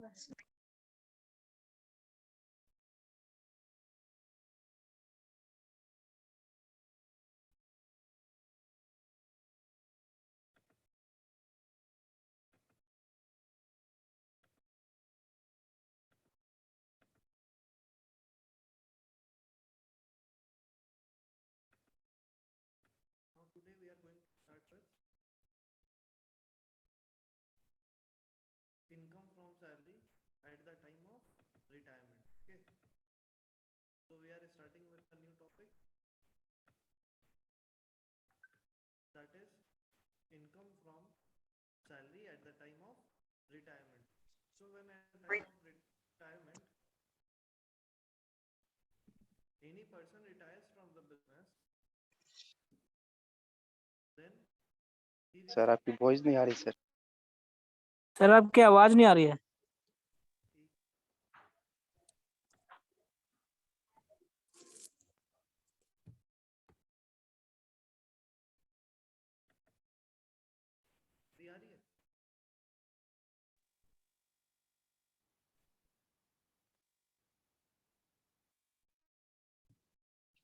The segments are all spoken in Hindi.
Today we are going to start with income from salary at the time of retirement. Okay, so we are starting with a new topic, that is income from salary at the time of retirement. So when at the time of retirement any person retires from the business, then he sir आपकी वॉइस नहीं आ रही सर। सर आपकी आवाज नहीं आ रही है। आ रही है।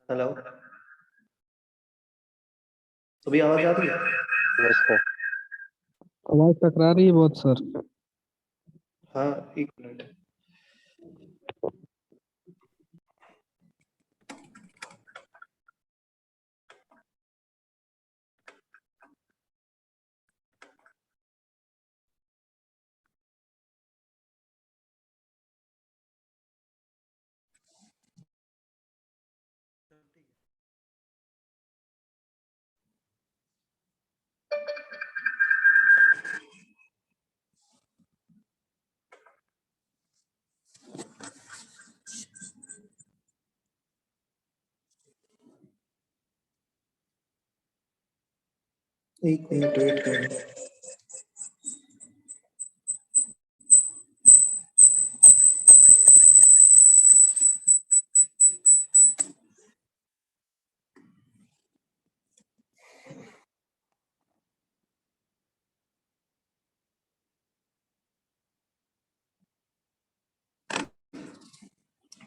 हेलो, अभी आवाज आ रही है? Yes sir. आवाज टकरा रही है बहुत सर। हाँ, एक मिनट। एक मिनट वेट करो।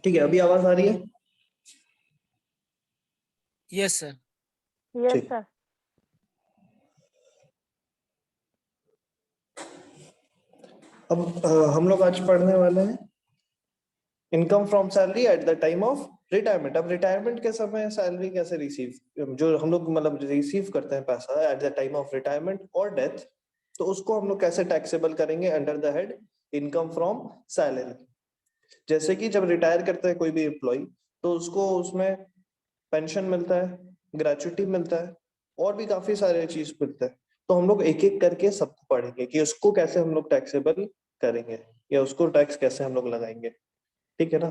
ठीक है, अभी आवाज आ रही है? Yes sir. Yes sir. अब हम लोग आज पढ़ने वाले हैं income from salary eight the time of retirement. अब रिटायरमेंट के समय सैलरी कैसे रिसीव, जो हम लोग मतलब रिसीव करते हैं पैसा eight the time of retirement और डेथ, तो उसको हम लोग कैसे टैक्सेबल करेंगे under the head income from salary. जैसे कि जब रिटायर करता है कोई भी एम्प्लॉय तो उसको उसमें पेंशन मिलता है, ग्रेचुइटी मिलता है और भी काफी सारे चीज मिलते हैं। तो हम लोग एक एक करके सबको पढ़ेंगे कि उसको कैसे हम लोग टैक्सेबल करेंगे या उसको टैक्स कैसे हम लोग लगाएंगे, ठीक है ना।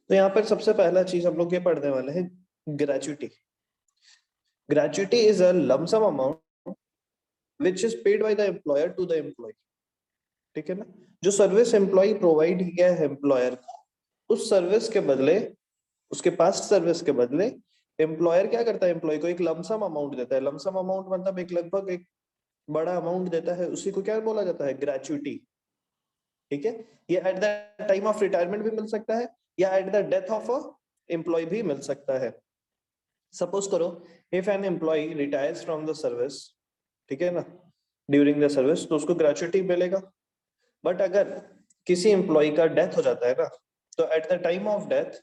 तो यहाँ पर सबसे पहला चीज हम लोग ये पढ़ने वाले हैं gratuity. Gratuity is a lump sum amount which is paid by the employer to the employee, ठीक है ना। जो सर्विस एम्प्लॉय प्रोवाइड किया है एम्प्लॉयर को, उस सर्विस के बदले, उसके पास सर्विस के बदले एम्प्लॉयर क्या करता है, एम्प्लॉय को एक लमसम अमाउंट देता है। लमसम अमाउंट मतलब एक लगभग एक बड़ा अमाउंट देता है, उसी को क्या बोला जाता है, ग्रेचुइटी, ठीक है। ये at the time of retirement भी मिल सकता है या at the death of a employee भी मिल सकता है। सपोज करो if an employee retires from the service, ठीक है ना, ड्यूरिंग द सर्विस, तो उसको ग्रेचुइटी मिलेगा। बट अगर किसी एम्प्लॉय का डेथ हो जाता है ना, तो eight the time of death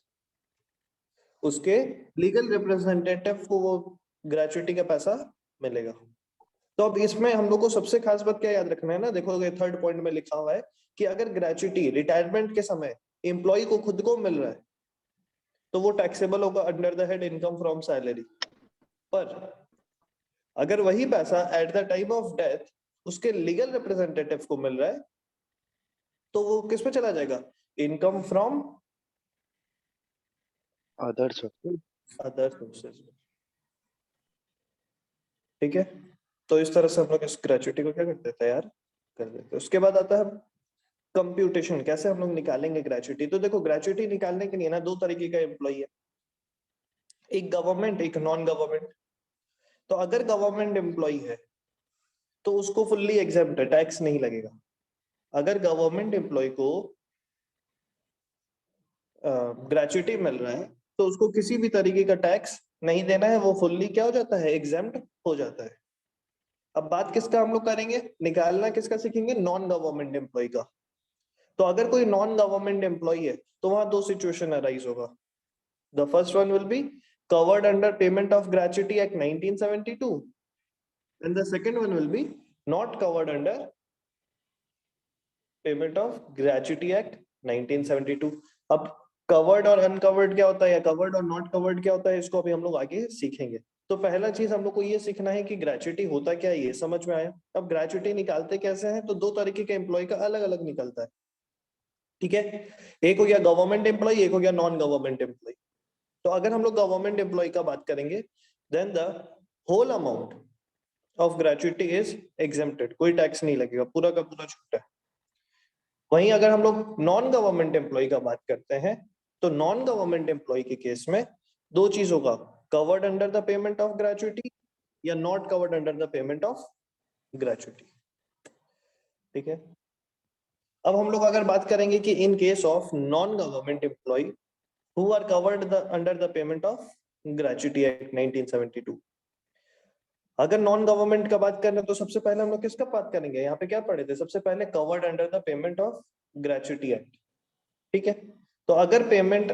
उसके लीगल रिप्रेजेंटेटिव को वो ग्रेचुइटी का पैसा मिलेगा। तो अब इसमें हम लोग को सबसे खास बात क्या याद रखना है ना, देखो थर्ड पॉइंट में लिखा हुआ है कि अगर ग्रेचुइटी रिटायरमेंट के समय एम्प्लॉय को खुद को मिल रहा है तो वो टैक्सेबल होगा under the head income from salary. पर अगर वही पैसा eight the time of death उसके लीगल रिप्रेजेंटेटिव को मिल रहा है तो वो किस पे चला जाएगा, इनकम फ्रॉम अदर सोर्सेज, ठीक है। तो इस तरह से हम लोग इस ग्रेचुइटी को क्या करते हैं, तैयार कर देते हैं। उसके बाद आता है कंप्यूटेशन, कैसे हम लोग निकालेंगे ग्रेचुइटी। तो देखो ग्रेचुइटी निकालने के लिए ना दो तरीके का एम्प्लॉय है, एक गवर्नमेंट एक नॉन गवर्नमेंट। तो अगर गवर्नमेंट एम्प्लॉय है तो उसको फुल्ली एग्जेम्प्ट है, टैक्स नहीं लगेगा। अगर गवर्नमेंट एम्प्लॉय को ग्रेच्युटी मिल रहा है तो उसको किसी भी तरीके का टैक्स नहीं देना है, वो फुल्ली क्या हो जाता है, एग्जेम्प्ट हो जाता है। अब बात किसका हम लोग करेंगे, निकालना किसका सीखेंगे, नॉन गवर्नमेंट एम्प्लॉय का। तो अगर कोई नॉन गवर्नमेंट एम्प्लॉय है तो वहां दो सिचुएशन अराइज होगा। The first one will be covered under payment of gratuity act 1972 and the second one will be not covered under payment of gratuity act 1972। अब कवर्ड और अनकवर्ड क्या होता है या कवर्ड और नॉट कवर्ड क्या होता है, इसको अभी हम लोग आगे सीखेंगे। तो पहला चीज हम लोग को ये सीखना है कि ग्रेच्युटी होता क्या है, ये समझ में आया। अब ग्रेच्युटी निकालते कैसे हैं, तो दो तरीके के एम्प्लॉय का अलग अलग निकलता है, ठीक है। एक हो गया गवर्नमेंट एम्प्लॉय, एक हो गया नॉन गवर्नमेंट एम्प्लॉय। तो अगर हम लोग गवर्नमेंट एम्प्लॉय का बात करेंगे, then the whole amount of gratuity is exempted, कोई टैक्स नहीं लगेगा, पूरा का पूरा छूट है। वहीं अगर हम लोग नॉन गवर्नमेंट एम्प्लॉय का बात करते हैं, तो नॉन गवर्नमेंट एम्प्लॉय के केस में दो चीज होगा, covered under the payment of gratuity या not covered under the payment of gratuity, ठीक है। अब हम लोग अगर बात करेंगे कि in case of non government employee who are covered under the payment of gratuity act 1972। अगर नॉन गवर्नमेंट का बात करें तो सबसे पहले हम लोग किसका बात करेंगे, यहाँ पे क्या पढ़े थे, सबसे पहले covered under the payment of gratuity act, ठीक है। तो अगर पेमेंट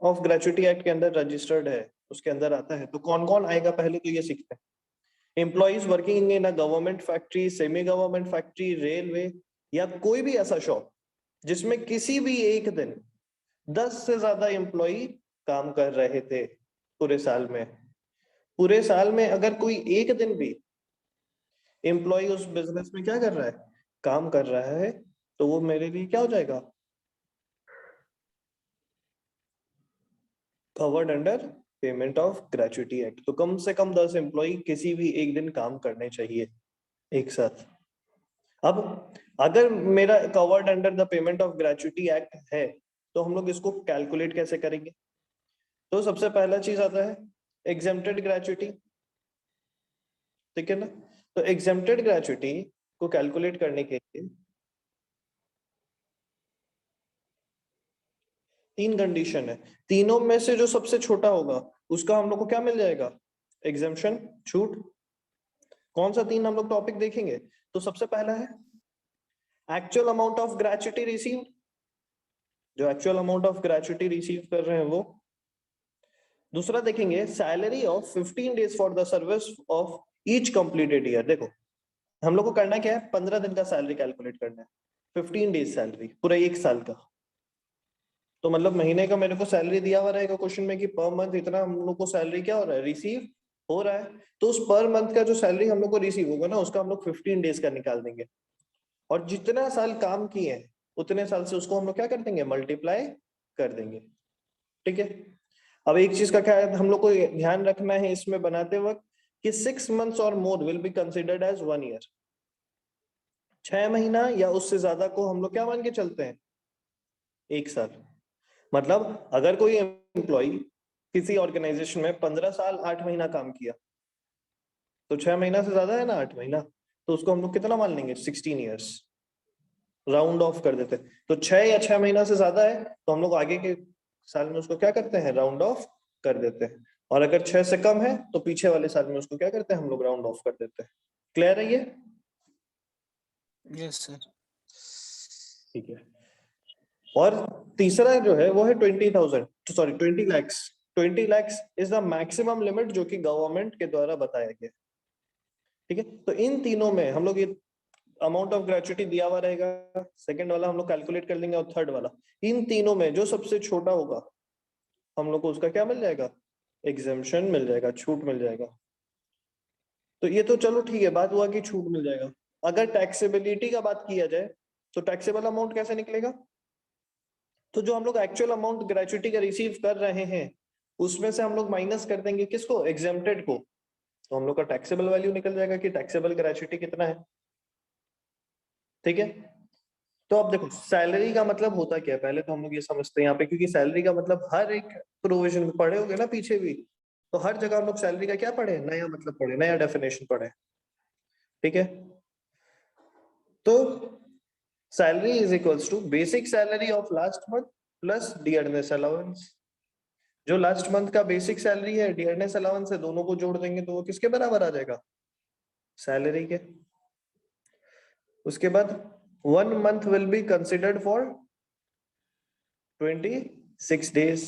ऑफ ग्रेच्युटी एक्ट के अंदर रजिस्टर्ड है, उसके अंदर आता है, तो कौन कौन आएगा पहले तो ये सीखते हैं। Employees working in a government factory, semi government factory, railway या कोई भी ऐसा शॉप जिसमें किसी भी एक दिन 10 से ज्यादा एम्प्लॉई काम कर रहे थे पूरे साल में। पूरे साल में अगर कोई एक दिन भी एम्प्लॉय उस बिजनेस में क्या कर रहा है, काम कर रहा है, तो वो मेरे लिए क्या हो जाएगा, covered under payment of gratuity act. तो कम से कम 10 एम्प्लॉय किसी भी एक दिन काम करने चाहिए एक साथ। अब अगर मेरा covered under the payment of gratuity act है, तो हम लोग इसको कैलकुलेट कैसे करेंगे। तो सबसे पहला चीज आता है एग्जेम्प्टेड ग्रेच्युटी, ठीक है ना। तो एग्जेम्प्टेड ग्रेच्युटी को कैलकुलेट करने के लिए तीन कंडीशन है, तीनों में से जो सबसे छोटा होगा उसका हम लोग को क्या मिल जाएगा, एग्जेम्पशन, छूट। कौन सा तीन हम लोग टॉपिक देखेंगे, तो सबसे पहला है actual amount of gratuity received, जो actual amount of gratuity receive कर रहे हैं वो। दूसरा देखेंगे salary of 15 days for the service of each completed year. देखो हम लोग को करना क्या है, 15 दिन का सैलरी कैलकुलेट करना है, 15 डेज सैलरी पूरा एक साल का। तो मतलब महीने का मेरे को सैलरी दिया हुआ रहेगा क्वेश्चन में कि पर मंथ इतना हम लोग को सैलरी क्या हो रहा है, रिसीव हो रहा है। तो उस पर मंथ का जो सैलरी हम लोग को रिसीव होगा ना, उसका हम लोग 15 डेज का निकाल देंगे, और जितना साल काम किए हैं उतने साल से उसको हम लोग क्या कर देंगे, मल्टीप्लाई कर देंगे, ठीक है। अब एक चीज का क्या है, हम लोग को ध्यान रखना है इसमें बनाते वक्त कि 6 months और more will be considered as 1 year। 6 महीना या उससे ज्यादा को हम लोग क्या मान के चलते हैं, एक साल। मतलब अगर कोई एम्प्लॉय किसी ऑर्गेनाइजेशन में 15 साल 8 महीना काम किया, तो 6 महीना से ज्यादा है ना 8 महीना, तो उसको हम लोग कितना मान लेंगे, 16 years, राउंड ऑफ कर देते हैं। तो 6 या 6 महीना से ज्यादा है तो हम लोग आगे के साल में उसको क्या करते हैं, राउंड ऑफ कर देते हैं। और अगर 6 से कम है तो पीछे वाले साल में उसको क्या करते हैं, हम लोग राउंड ऑफ कर देते हैं। क्लियर है ये, यस सर। ठीक है। और तीसरा जो है वो है 20,000, sorry 20 lakhs। 20 lakhs is the maximum limit जो कि गवर्नमेंट के द्वारा बताया गया, ठीक है। तो इन तीनों में हम लोग ये अमाउंट ऑफ ग्रेच्युटी दिया हुआ रहेगा, सेकंड वाला हम लोग कैलकुलेट कर लेंगे, और थर्ड वाला, इन तीनों में जो सबसे छोटा होगा हम लोग को उसका क्या मिल जाएगा, एग्जेम्पशन मिल जाएगा, छूट मिल जाएगा। तो ये तो चलो ठीक है, बात हुआ कि छूट मिल जाएगा। अगर टैक्सेबिलिटी का बात किया जाए तो टैक्सेबल अमाउंट कैसे निकलेगा, तो जो हम लोग एक्चुअल अमाउंट ग्रेच्युटी का रिसीव कर रहे हैं उसमें से हम लोग माइनस कर देंगे किसको, एग्जेम्प्टेड को। तो हम लोग का टैक्सेबल वैल्यू निकल जाएगा कि टैक्सेबल ग्रेच्युटी कितना है, ठीक है। तो अब देखो सैलरी का मतलब होता क्या है, पहले तो हम लोग ये समझते हैं यहाँ पे, क्योंकि सैलरी का मतलब हर एक प्रोविजन में पढ़े होगे ना पीछे भी, तो हर जगह हम लोग सैलरी का क्या पढ़े, नया मतलब पढ़े, नया डेफिनेशन पढ़े, ठीक है। तो salary is equals to basic salary of last month plus dearness allowance. जो लास्ट मंथ का बेसिक सैलरी है डियरनेस अलाउंस है, दोनों को जोड़ देंगे तो वो किसके बराबर आ जाएगा? सैलरी के। उसके बाद 1 month will be considered for 26 days।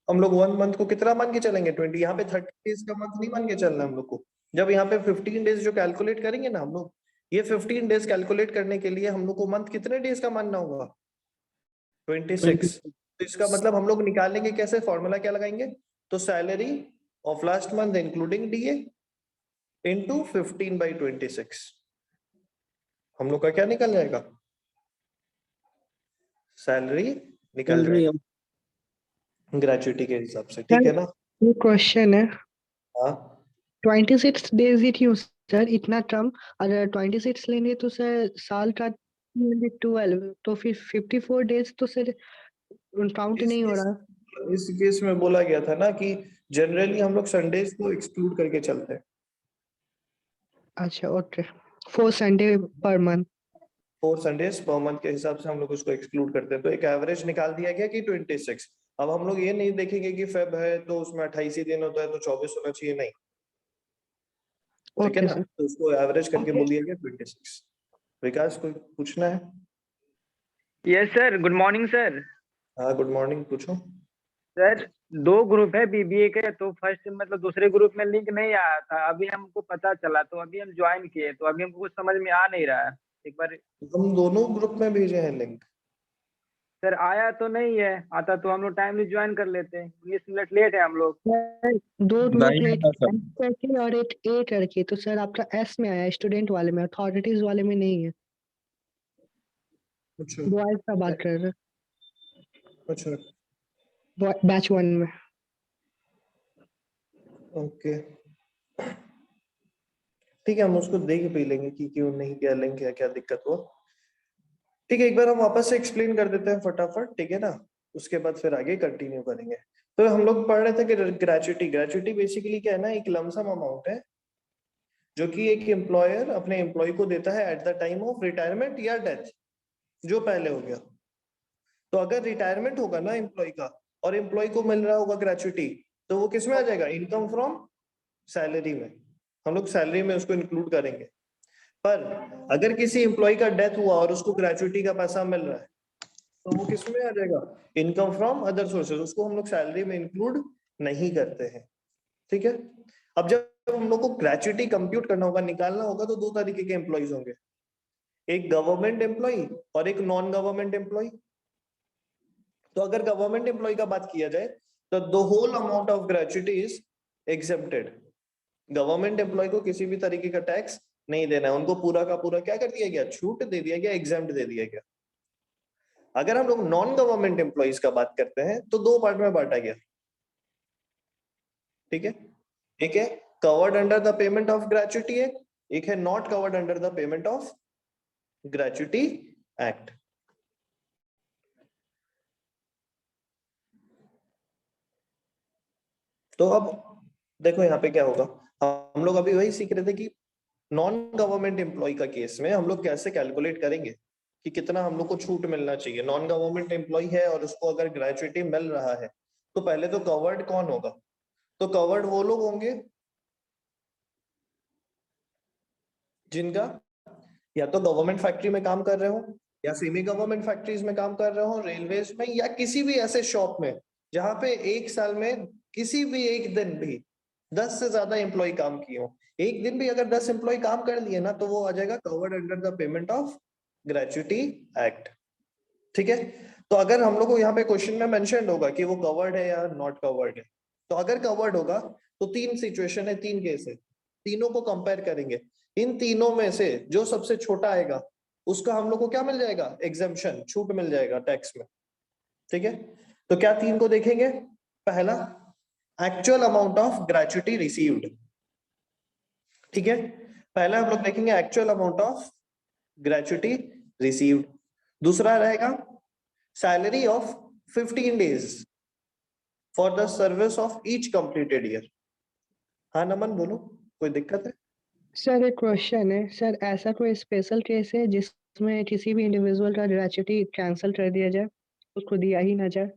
हम लोग 1 month को कितना मान के चलेंगे? 20। यहाँ पे 30 days का मंथ नहीं मान के चलना हम लोग को। जब यहाँ पे 15 days जो कैलकुलेट करेंगे ना हम लोग, ये 15 days कैलकुलेट करने के लिए हम लोग को मंथ कितने डेज का मानना होगा? 26। तो इसका मतलब हम लोग निकालेंगे कैसे? फॉर्मूला क्या लगाएंगे? तो salary of last month including DA into 15/26। हम लोग का क्या निकल जाएगा? सैलरी निकल जाएगा ग्रेचुइटी के हिसाब से, ठीक है ना? ये क्वेश्चन है, हाँ 26 डेज ही क्यों सर इतना टर्म? अगर 26 लेंगे तो सर साल का 12, तो फिर 54 डेज तो सर काउंट नहीं हो रहा। इस केस में बोला गया था ना कि जनरली हम लोग संडेज को एक्सक्लूड करके चलते हैं। अच्छा okay, 4 Sunday per month. 4 Sundays per month के हिसाब से हम लोग उसको एक्सक्लूड करते हैं, तो एक एवरेज निकाल दिया गया कि 26। अब हम लोग ये नहीं देखेंगे कि फेब है तो उसमें 28 ही दिन होता है तो 24 होना चाहिए, नहीं, ठीक है ओके ना? सर। तो उसको एवरेज करके बोल दिया गया 26। विकास कोई पूछना है? Yes sir, good morning sir. हाँ गुड मॉर्निंग, पूछो। सर 2 ग्रुप है बीबीए के, तो फर्स्ट मतलब दूसरे ग्रुप में लिंक नहीं आया था, अभी हमको पता चला तो अभी हम ज्वाइन किए, तो अभी हमको कुछ समझ में आ नहीं रहा है। एक बार हम दोनों ग्रुप में भेजे हैं लिंक। सर आया तो नहीं है, आता तो हम लोग टाइमली ज्वाइन कर लेते हैं। 19 मिनट लेट है हम लोग। सर 2 ग्रुप नहीं में आता सर। S करके और एक A करके, तो सर आपका S में आया, स्टूडेंट वाले में, अथॉरिटीज वाले में नहीं है। अच्छा बॉयज का बात कर रहे अच्छा हैं, बैच 1 में। ओके ठीक है, हम उसको देख भी लेंगे कि क्यों नहीं, क्या लिंक है, क्या दिक्कत हुआ। ठीक है, एक बार हम वापस से एक्सप्लेन कर देते हैं फटाफट, ठीक है ना? उसके बाद फिर आगे कंटिन्यू करेंगे। तो हम लोग पढ़ रहे थे कि ग्रेचुइटी बेसिकली क्या है ना, एक लमसम अमाउंट है जो कि एक एम्प्लॉयर अपने एम्प्लॉय को देता है eight the time of retirement या डेथ, जो पहले हो गया। तो अगर रिटायरमेंट होगा ना एम्प्लॉय का और एम्प्लॉय को मिल रहा होगा ग्रेचुइटी, तो वो किस में आ जाएगा? इनकम फ्रॉम सैलरी में। हम लोग सैलरी में उसको इंक्लूड करेंगे। पर अगर किसी एम्प्लॉय का डेथ हुआ और उसको ग्रेचुइटी का पैसा मिल रहा है, तो वो किस में आ जाएगा? Income from other sources. उसको हम लोग सैलरी में इंक्लूड नहीं करते हैं, ठीक है? अब जब हम लोग को ग्रेचुइटी कंप्यूट करना होगा, निकालना होगा, तो 2 तरीके के एम्प्लॉइज होंगे, एक गवर्नमेंट एम्प्लॉय और एक नॉन गवर्नमेंट एम्प्लॉय। तो अगर गवर्नमेंट एम्प्लॉय का बात किया जाए तो the whole amount of gratuity is exempted. Government employee को किसी भी तरीके का टैक्स नहीं देना है, उनको पूरा का पूरा क्या कर दिया गया? छूट दे दिया गया, एग्जेम्प्ट दे दिया गया। अगर हम लोग नॉन गवर्नमेंट एम्प्लॉइज का बात करते हैं तो 2 पार्ट में बांटा गया, ठीक है? एक है covered under the payment of gratuity act, एक है not covered under the payment of gratuity act. तो अब देखो यहाँ पे क्या होगा, हम लोग अभी वही सीख रहे थे कि नॉन गवर्नमेंट एम्प्लॉय का केस में हम लोग कैसे कैलकुलेट करेंगे कि कितना हम लोग को छूट मिलना चाहिए। नॉन गवर्नमेंट एम्प्लॉय है और उसको अगर ग्रेचुइटी मिल रहा है, तो पहले तो कवर्ड कौन होगा? तो कवर्ड वो लोग होंगे जिनका या तो गवर्नमेंट फैक्ट्री में काम कर रहे हो, या सेमी गवर्नमेंट फैक्ट्रीज में काम कर रहे हो, रेलवेज में, या किसी भी ऐसे शॉप में जहां पे एक साल में किसी भी एक दिन भी 10 से ज्यादा एम्प्लॉय काम किए हो। एक दिन भी अगर 10 एम्प्लॉय काम कर लिए ना, तो वो आ जाएगा covered under the payment of gratuity act, ठीक है? तो अगर हम लोग को यहाँ पे क्वेश्चन में मेंशन होगा कि वो कवर्ड है या नॉट कवर्ड है, तो अगर कवर्ड होगा तो 3 सिचुएशन है, 3 केस है, तीनों को कंपेयर करेंगे। इन तीनों में से जो सबसे छोटा आएगा उसका हम लोग को क्या मिल जाएगा? एग्जेम्पशन, छूट मिल जाएगा टैक्स में, ठीक है? तो क्या 3 को देखेंगे? पहला actual amount of gratuity received, ठीक है? पहला हम लोग देखेंगे actual amount of gratuity received. दूसरा रहेगा salary of 15 days for the service of each completed year. हाँ नमन बोलो, कोई दिक्कत है? सर एक क्वेश्चन है सर, ऐसा कोई स्पेशल केस है जिस में किसी भी इंडिविजुअल का ग्रेच्युटी कैंसिल कर दिया जाए, उसको दिया ही ना जाए?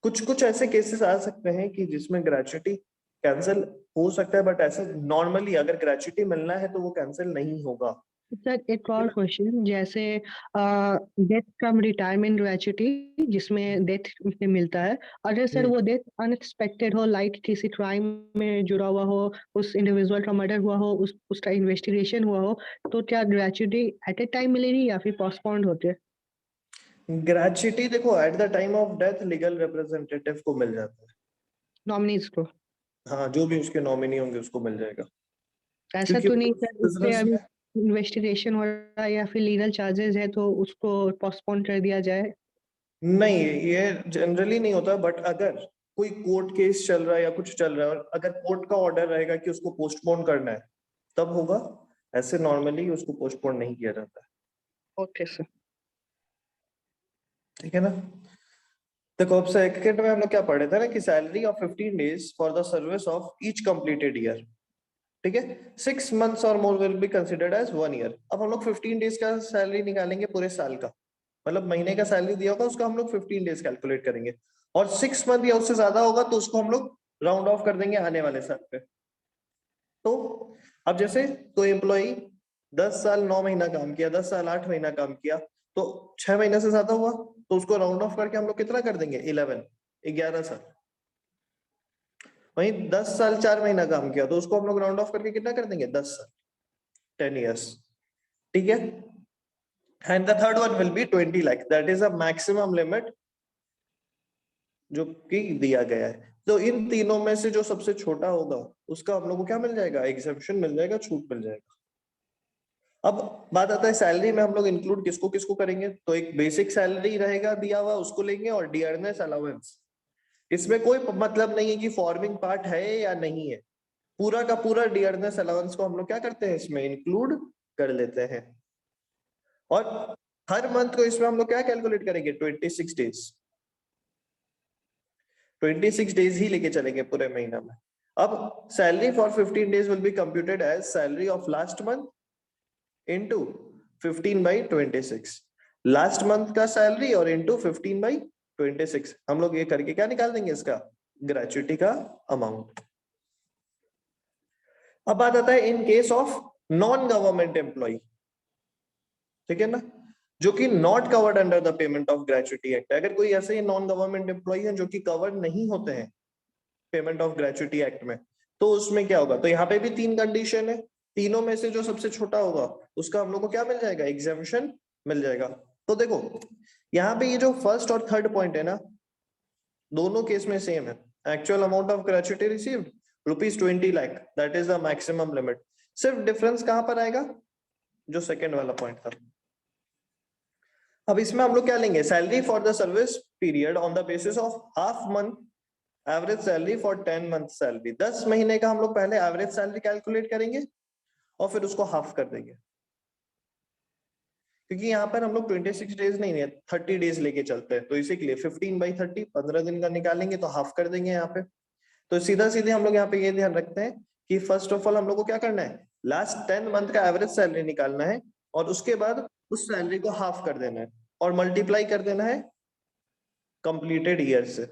कुछ कुछ ऐसे केसेस आ सकते हैं कि जिसमें ग्रेच्युटी कैंसिल हो सकता है, बट ऐसे नॉर्मली अगर ग्रेच्युटी मिलना है तो वो कैंसिल नहीं होगा। सर एक और क्वेश्चन, जैसे डेथ फ्रॉम रिटायरमेंट ग्रेच्युटी जिसमें डेथ से मिलता है, अगर सर वो डेथ अनएक्सपेक्टेड हो, लाइक किसी क्राइम में जुड़ा हुआ हो, उस इंडिविजुअल का मर्डर हुआ हो, उसका इन्वेस्टिगेशन हुआ हो, तो क्या ग्रेच्युटी एट ए टाइम मिलेगी या फिर पोस्टपोन्ड होते? ग्रेच्युटी देखो eight the time of death legal representative को मिल जाता है। नॉमिनीज को? हाँ, जो भी उसके नॉमिनी होंगे उसको मिल जाएगा। ऐसा क्योंकि तो नहीं सर उस पे business अभी में इन्वेस्टिगेशन हो रहा है या फिर लीगल चार्जेस है तो उसको पोस्टपोन कर दिया जाए? नहीं, ये जनरली नहीं होता, बट अगर कोई कोर्ट केस चल रहा है या कुछ चल रहा है और अगर कोर्ट का ऑर्डर रहेगा कि उसको पोस्टपोन करना है तब होगा, ऐसे नॉर्मली उसको पोस्टपोन नहीं किया जाता है। Okay sir. ठीक है ना। देखो अब सेकंड में हम लोग क्या पढ़े थे ना कि salary of 15 days for the service of each completed year. ठीक है, 6 मंथ्स और more will be considered as 1 year. अब हम लोग 15 डेज का सैलरी निकालेंगे पूरे साल का, मतलब महीने का सैलरी दिया होगा उसका हम लोग 15 डेज कैलकुलेट करेंगे, और 6 मंथ या उससे ज्यादा होगा तो उसको हम लोग राउंड ऑफ कर देंगे आने वाले साल पे। तो अब जैसे कोई एम्प्लॉई 10 साल 9 महीना काम किया, 10 साल 8 महीना काम किया, तो 6 महीने से ज्यादा हुआ तो उसको राउंड ऑफ करके हम लोग कितना कर देंगे, 11 साल। वहीं 10 साल 4 महीना काम किया तो उसको हम लोग राउंड ऑफ करके कितना कर देंगे, 10 साल, 10 years। ठीक है, and the third one will be 20 lakh, that is a maximum limit जो कि दिया गया है। तो इन तीनों में से जो सबसे छोटा होगा उसका हम लोग को क्या मिल जाएगा, एग्जेम्पशन मिल जाएगा, छूट मिल जाएगा। अब बात आता है सैलरी में हम लोग इंक्लूड किसको किसको करेंगे, तो एक बेसिक सैलरी रहेगा दिया हुआ उसको लेंगे, और डियरनेस अलाउंस। इसमें कोई मतलब नहीं है कि फॉर्मिंग पार्ट है या नहीं है, पूरा का पूरा डियरनेस अलाउंस को हम लोग क्या करते हैं, इसमें इंक्लूड कर लेते हैं। और हर मंथ को इसमें हम लोग क्या कैलकुलेट करेंगे, 26 डेज, 26 डेज ही लेके चलेंगे पूरे महीना में। अब salary for 15 days will be computed as salary of last month into 15/26, last month का सैलरी और इनटू 15/26। हम लोग ये करके क्या निकाल देंगे, इसका ग्रेच्युटी का अमाउंट। अब बात आता है in case of non government employee, ठीक है ना, जो कि not covered under the payment of gratuity act. अगर कोई ऐसे नॉन गवर्नमेंट एम्प्लॉय है जो कि कवर्ड नहीं होते हैं पेमेंट ऑफ ग्रेच्युटी एक्ट में, तो उसमें क्या होगा, तो यहाँ पे भी 3 कंडीशन है, तीनों में से जो सबसे छोटा होगा उसका हम लोग को क्या मिल जाएगा, एग्जेम्पशन मिल जाएगा। तो देखो यहाँ पे ये जो फर्स्ट और थर्ड पॉइंट है ना, दोनों केस में सेम है। Actual amount of gratuity received ₹20 lakh, that is the maximum limit. सिर्फ डिफरेंस कहां पर आएगा, जो सेकेंड वाला पॉइंट था। अब इसमें हम लोग क्या लेंगे, salary for the service period on the basis of half month average salary for 10 month salary. 10 महीने का हम लोग पहले एवरेज सैलरी कैलकुलेट करेंगे और फिर उसको हाफ कर देंगे, क्योंकि यहाँ पर हम लोग 26 डेज नहीं है 30 डेज लेके चलते हैं, तो इसीलिए 15/30 15 दिन का निकालेंगे तो हाफ कर देंगे यहाँ पे। तो सीधा सीधे हम लोग यहाँ पे ये ध्यान रखते हैं कि फर्स्ट ऑफ ऑल हम लोग को क्या करना है, लास्ट 10 मंथ का एवरेज सैलरी निकालना है और उसके बाद उस सैलरी को हाफ कर देना है और मल्टीप्लाई कर देना है कंप्लीटेड ईयर से।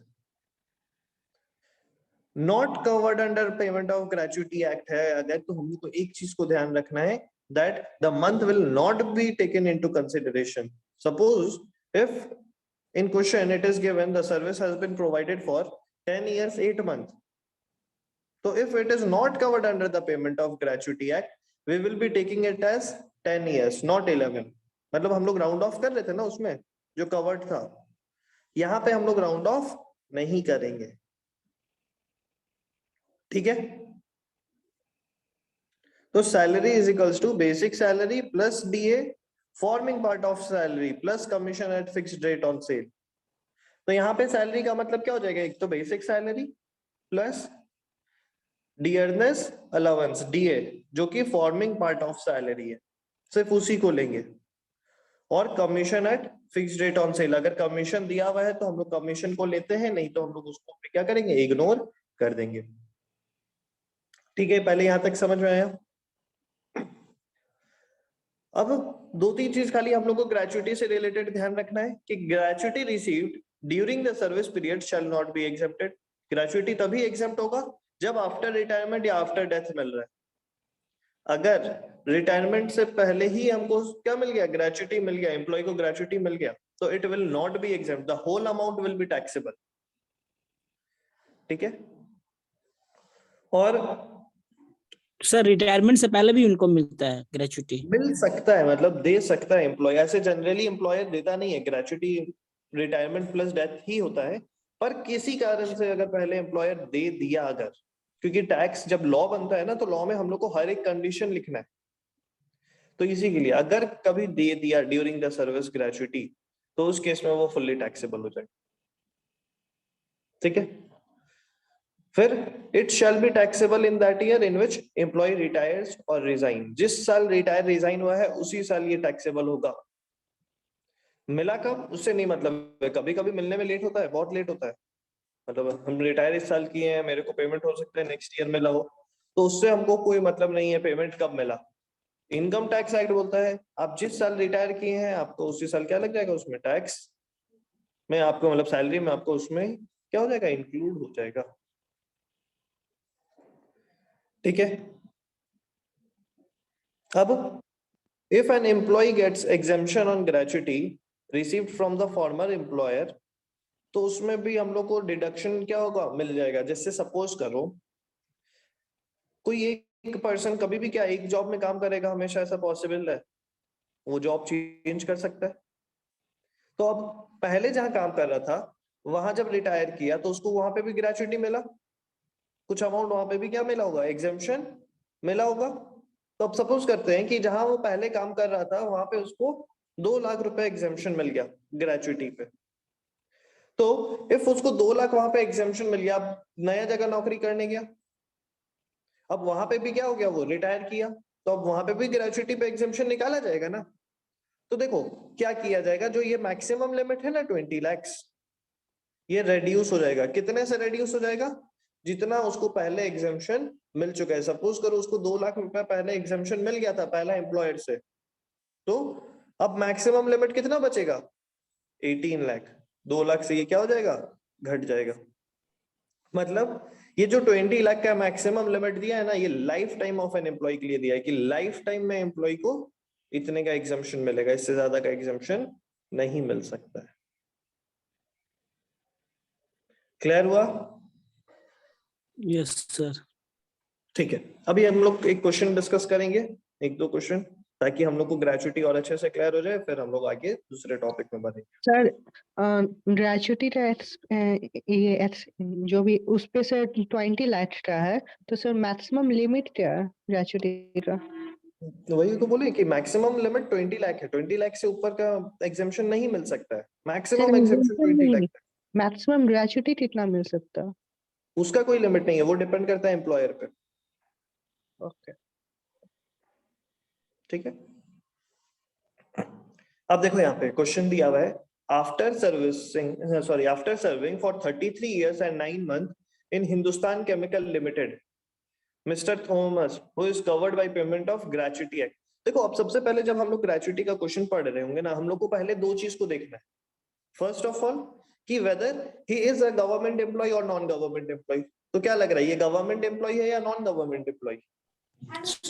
Not covered under payment of gratuity act है अगर, तो हम लोग को एक चीज को ध्यान रखना है, that the month will not be taken into consideration. Suppose if in question it is given the service has been provided for 10 years 8 months, so if it is not covered under the payment of gratuity act, we will be taking it as 10 years not 11। मतलब हम लोग राउंड ऑफ कर रहे थे ना उसमें जो कवर्ड था, यहाँ पे हम लोग राउंड ऑफ नहीं करेंगे, ठीक है। तो salary is equals to basic salary plus DA forming part of salary plus commission at fixed rate on sale. तो यहाँ पे सैलरी का मतलब क्या हो जाएगा, एक तो basic salary plus dearness allowance DA जो कि फॉर्मिंग पार्ट ऑफ सैलरी है, सिर्फ उसी को लेंगे, और commission at fixed rate on sale. अगर कमीशन दिया हुआ है तो हम लोग कमीशन को लेते हैं, नहीं तो हम लोग उसको क्या करेंगे, इग्नोर कर देंगे। ठीक है, पहले यहां तक समझ में आया। अब दो तीन चीज खाली हम लोग को ग्रेचुइटी से रिलेटेड ध्यान रखना है कि gratuity received during the service period shall not be exempted. Gratuity तभी एग्जेम्प्ट होगा जब आफ्टर रिटायरमेंट या आफ्टर डेथ मिल रहा है। अगर रिटायरमेंट से पहले ही हमको क्या मिल गया, ग्रेचुइटी मिल गया, एम्प्लॉय को ग्रेचुइटी मिल गया, तो it will not be exempt, the whole amount will be taxable. ठीक है। और सर रिटायरमेंट से पहले भी उनको मिलता है ग्रेचुइटी? मिल सकता है, मतलब दे सकता है एम्प्लॉय, ऐसे जनरली एम्प्लॉयर देता नहीं है ग्रेचुइटी, रिटायरमेंट प्लस डेथ ही होता है। पर किसी कारण से अगर पहले एम्प्लॉयर दे दिया, अगर, क्योंकि टैक्स जब लॉ बनता है ना, तो लॉ में हम लोग को हर एक कंडीशन लिखना है, तो इसी के लिए अगर कभी दे दिया ड्यूरिंग द सर्विस ग्रेचुइटी, तो उस केस में वो फुल्ली टैक्सेबल हो जाएगा। ठीक है। फिर it shall be taxable in that year in which employee retires और रिजाइन। जिस साल रिटायर रिजाइन हुआ है उसी साल ये टैक्सेबल होगा। मिला कब उससे नहीं मतलब है, कभी कभी मिलने में लेट होता है, बहुत लेट होता है, मतलब हम रिटायर इस साल किए हैं, मेरे को पेमेंट हो सकता है नेक्स्ट ईयर मिला हो, तो उससे हमको कोई मतलब नहीं है पेमेंट कब मिला। इनकम टैक्स एक्ट बोलता है आप जिस साल रिटायर किए हैं आपको उसी साल क्या लग जाएगा, उसमें टैक्स में आपको, मतलब सैलरी में आपको उसमें क्या हो जाएगा, इंक्लूड हो जाएगा। ठीक है। अब if an employee gets exemption on gratuity received from the former employer, तो उसमें भी हम लोग को डिडक्शन क्या होगा, मिल जाएगा। जैसे सपोज करो कोई एक पर्सन कभी भी क्या एक जॉब में काम करेगा हमेशा, ऐसा पॉसिबल है? वो जॉब चेंज कर सकता है। तो अब पहले जहां काम कर रहा था वहां जब रिटायर किया तो उसको वहां पे भी ग्रेचुइटी मिला, कुछ अमाउंट वहां पे भी क्या मिला होगा, एग्जेम्पशन मिला होगा। तो अब सपोज करते हैं कि जहां वो पहले काम कर रहा था वहां पे उसको 2 लाख रुपए एग्जेम्पशन मिल गया ग्रेचुइटी पे। तो इफ उसको 2 लाख वहां पे एग्जेम्पशन मिल गया, अब नया जगह नौकरी करने गया, अब वहां पे भी क्या हो गया, वो रिटायर किया, तो अब वहां पे भी ग्रेचुइटी पे एग्जेम्पशन निकाला जाएगा ना। तो देखो क्या किया जाएगा, जो ये मैक्सिमम लिमिट है ना 20 लाख, ये रेड्यूस हो जाएगा। कितने से रेड्यूस हो जाएगा, जितना उसको पहले एग्जेम्पशन मिल चुका है। सपोज करो उसको 2 लाख रुपए पहले एग्जेम्पशन मिल गया था पहला एम्प्लॉयर से, तो अब मैक्सिमम लिमिट कितना बचेगा, 18 लाख। 2 लाख से ये क्या हो जाएगा, घट जाएगा। मतलब ये जो 20 लाख का मैक्सिमम लिमिट दिया है ना, ये lifetime of an employee के लिए दिया है कि लाइफ टाइम में एम्प्लॉय को इतने का एग्जेम्पशन मिलेगा, इससे ज्यादा का एग्जेम्पशन नहीं मिल सकता है। क्लियर हुआ? Yes sir. ठीक है। अभी हम लोग एक क्वेश्चन डिस्कस करेंगे, एक दो क्वेश्चन, ताकि हम लोग को ग्रेचुइटी और अच्छे से क्लियर हो जाए, फिर हम लोग आगे दूसरे टॉपिक में बढ़ेंगे। सर ग्रेचुइटी टैक्स ये जो भी उस पे से 20 लाख का है, तो सर मैक्सिमम लिमिट क्या है ग्रेचुइटी का? वही तो बोले कि मैक्सिमम लिमिट 20 लाख है, 20 लाख से ऊपर का एग्जेम्पशन नहीं मिल सकता है। मैक्सिमम एग्जेम्पशन 20 लाख है। मैक्सिमम ग्रेचुइटी कितना मिल सकता है? उसका कोई लिमिट नहीं है, वो डिपेंड करता है एम्प्लॉयर पे। ओके। ठीक है। अब देखो यहाँ पे क्वेश्चन दिया हुआ है, after serving for 33 years and 9 months in Hindustan Chemical Limited, Mr. Thomas, who is covered by payment of gratuity act। देखो अब सबसे पहले जब हम लोग ग्रेचुइटी का क्वेश्चन पढ़ रहे होंगे ना, हम लोग को पहले दो चीज को देखना है। फर्स्ट ऑफ ऑल कि whether he is a government employee और नॉन गवर्नमेंट एम्प्लॉय। तो क्या लग रहा है, ये गवर्नमेंट एम्प्लॉय है या non government employee?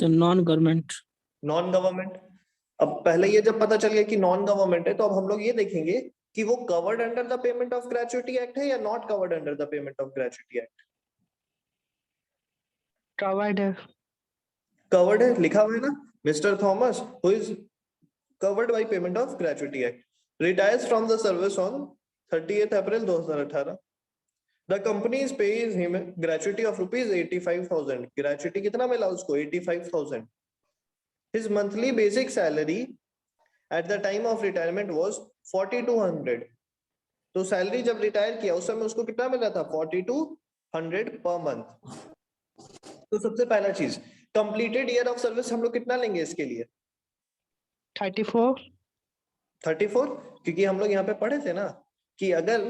Non government. Non government. अब पहले ये जब पता चल गया कि नॉन गवर्नमेंट है, तो अब हम लोग ये देखेंगे कि वो covered under the payment of gratuity act है या not covered under the payment of gratuity act. Covered है। कवर्ड है, लिखा हुआ है ना, mister Thomas who is covered by payment of gratuity act retires from the service on 30th April 2018। The company pays him gratuity of rupees 85,000। Gratuity कितना मिला उसको, 85,000। His monthly basic salary at the time of retirement was 4,200। तो सैलरी जब रिटायर किया उस समय उसको कितना मिल रहा था, 4,200 पर मंथ। तो सबसे पहला चीज, कंप्लीटेड ईयर ऑफ सर्विस हम लोग कितना लेंगे इसके लिए, 34। क्योंकि हम लोग यहाँ पे पढ़े थे ना कि अगर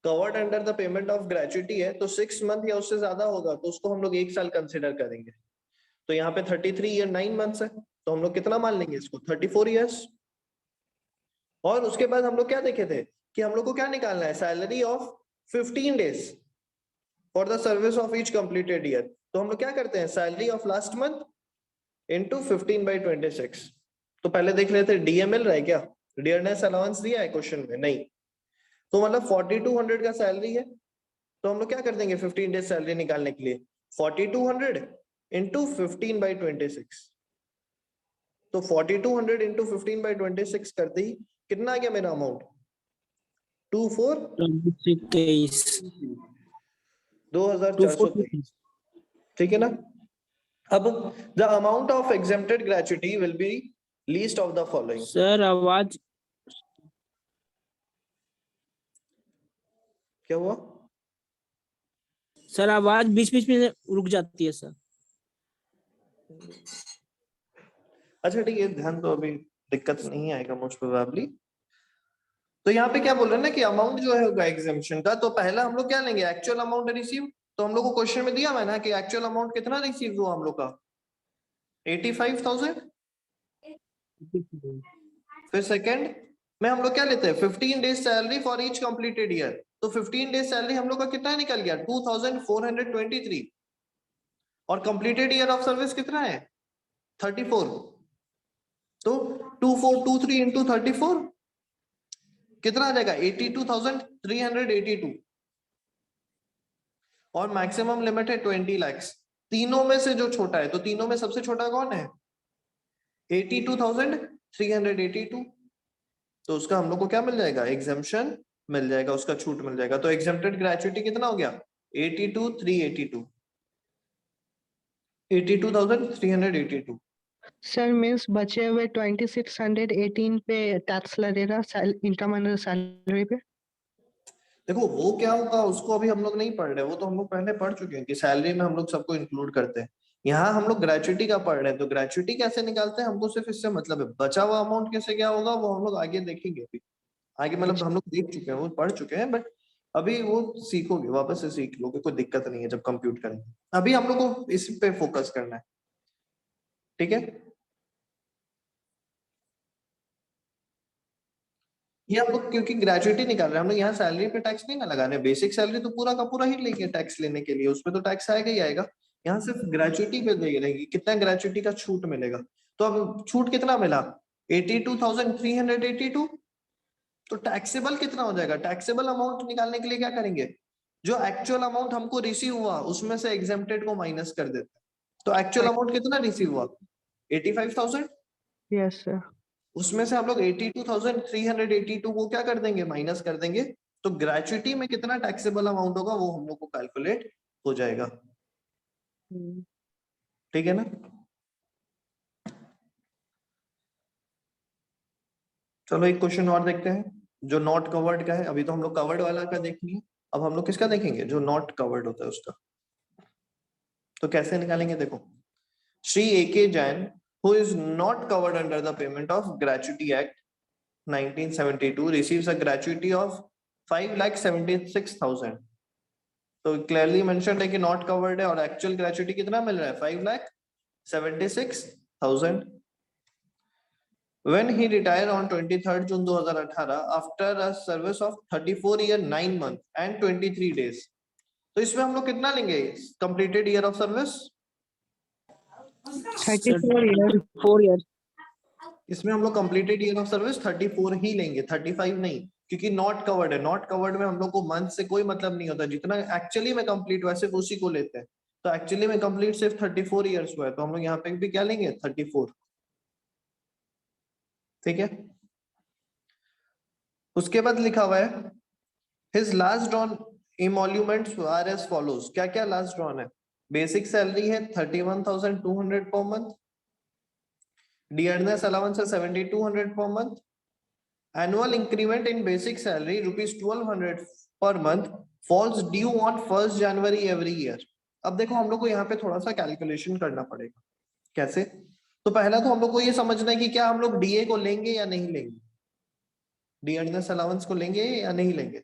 covered under the payment of gratuity है तो 6 मंथ या उससे ज्यादा होगा तो उसको हम लोग 1 साल कंसिडर करेंगे। तो यहाँ पे 33 ईयर 9 मंथ्स है, तो हम लोग कितना मान लेंगे इसको 34 ईयर्स। और उसके बाद हम लोग क्या देखे थे कि हम लोग को क्या निकालना है, salary of 15 days for the service of each completed year. तो हम लोग क्या करते हैं, salary of last month into 15/26। तो पहले देख लेते हैं डीएमएल रहा है क्या, डियरनेस अलाउंस दिया है क्वेश्चन में, नहीं। तो मतलब 4200 का सैलरी है, तो हम लोग क्या कर देंगे 15 डेज सैलरी निकालने के लिए 4200 इंटू 15/26। तो 4200 इंटू 15/26 करते ही कितना आ गया मेरा अमाउंट 2423। ठीक है ना। अब the amount of exempted gratuity will be least of the following. Sir आवाज क्या हुआ? सर आवाज बीच बीच में रुक जाती है सर। अच्छा ठीक है, ध्यान तो अभी दिक्कत नहीं आएगा मोस्ट प्रोबेबली। तो यहाँ पे क्या बोल रहे हैं ना कि अमाउंट जो है होगा एग्जेम्पशन का, तो पहला हम लोग क्या लेंगे एक्चुअल अमाउंट रिसीव। तो हम लोग को क्वेश्चन में दिया हुआ है ना कि एक्चुअल अमाउंट कितना रिसीव हुआ हम लोग का 85,000। फिर सेकंड में हम लोग क्या लेते हैं 15 days salary for each completed year. तो 15 डेज सैलरी हम लोग का कितना निकल गया 2423। और कंप्लीटेड ईयर ऑफ सर्विस कितना है 34। तो 2423 इंटू 34 कितना आ जाएगा 82,382। और मैक्सिमम लिमिट है 20 लाख। तीनों में से जो छोटा है, तो तीनों में सबसे छोटा कौन है 82,382। तो उसका हम लोग को क्या मिल जाएगा एग्जेम्पशन मिल जाएगा, उसका छूट मिल जाएगा। तो एग्जेम्प्टेड ग्रेच्युटी कितना हो गया 82,382, 82,382। सर मीन्स बचे हुए 2618 पे टैक्स लगेगा इंटरमल सैलरी पे। देखो वो क्या होगा उसको अभी हम लोग नहीं पढ़ रहे, वो तो हम लोग पहले पढ़ चुके हैं कि सैलरी में हम लोग सबको इंक्लूड करते हैं। यहाँ हम लोग ग्रेच्युटी का पढ़ रहे हैं, तो ग्रेच्युटी कैसे निकालते हैं हमको सिर्फ इससे मतलब है। बचा हुआ अमाउंट कैसे क्या होगा वो हम लोग आगे देखेंगे। अभी आगे मतलब हम लोग देख चुके हैं, वो पढ़ चुके हैं, बट अभी वो सीखोगे, वापस से सीख लोगे, कोई दिक्कत नहीं है जब कंप्यूट करेंगे। अभी हम लोग को इस पे फोकस करना है, ठीक है। ये हम लोग क्योंकि ग्रेजुएटी निकाल रहे हैं, हम लोग यहाँ सैलरी पे टैक्स नहीं ना लगा रहे। बेसिक सैलरी तो पूरा का पूरा ही लेंगे टैक्स लेने के लिए, उसपे तो टैक्स आएगा ही आएगा। यहाँ सिर्फ ग्रेजुएटी पे दे रहे कितना ग्रेजुएटी का छूट मिलेगा। तो अब छूट कितना मिला 82,382। तो टैक्सेबल कितना हो जाएगा, टैक्सेबल अमाउंट निकालने के लिए क्या करेंगे, जो एक्चुअल अमाउंट हमको रिसीव हुआ उसमें से एग्जेम्प्टेड को माइनस कर देते हैं। तो एक्चुअल अमाउंट कितना रिसीव हुआ 85,000। Yes sir. उसमें से हम लोग 82,382 को क्या कर देंगे माइनस कर देंगे। तो ग्रेच्युटी में कितना टैक्सेबल अमाउंट होगा वो हम लोग को कैलकुलेट हो जाएगा, ठीक है ना। चलो एक क्वेश्चन और देखते हैं जो नॉट कवर्ड का है। अभी तो हम लोग कवर्ड वाला का देखेंगे, अब हम लोग किसका देखेंगे जो नॉट कवर्ड होता है उसका। तो कैसे निकालेंगे देखो, Shri A.K. Jain who is not covered under the payment of gratuity act 1972 receives a gratuity of 5,76,000। तो क्लियरली मेंशन्ड है कि नॉट कवर्ड है और एक्चुअल ग्रेच्युटी कितना मिल रहा है 5,76,000। When he retired on 23rd June 2018 after a service of 34 year 9 month and 23 days। तो इसमें हम लोग कितना लेंगे completed year of service 34 year. इसमें हम लोग कंप्लीटेड ईयर ऑफ सर्विस 34 ही लेंगे, 35 नहीं, क्योंकि नॉट कवर्ड है। नॉट कवर्ड में हम लोग को मंथ से कोई मतलब नहीं होता, जितना एक्चुअली में कंप्लीट हुआ सिर्फ उसी को लेते हैं। तो एक्चुअली में कंप्लीट सिर्फ 34 इयर्स हुआ है, तो हम लोग यहाँ पे भी क्या लेंगे 34, ठीक है। उसके बाद लिखा हुआ है his last drawn emoluments are as follows. क्या क्या लास्ट ड्रॉन है, बेसिक सैलरी है 31,200 पर मंथ, डियरनेस अलाउंस है 7,200 per month, annual increment in basic salary ₹1,200 per month falls due on 1 January every year. अब देखो हम लोग को यहाँ पे थोड़ा सा कैलकुलेशन करना पड़ेगा। कैसे, तो पहला तो हम लोग को ये समझना है कि क्या हम लोग डीए को लेंगे या नहीं लेंगे, डियरनेस अलाउंस को लेंगे या नहीं लेंगे।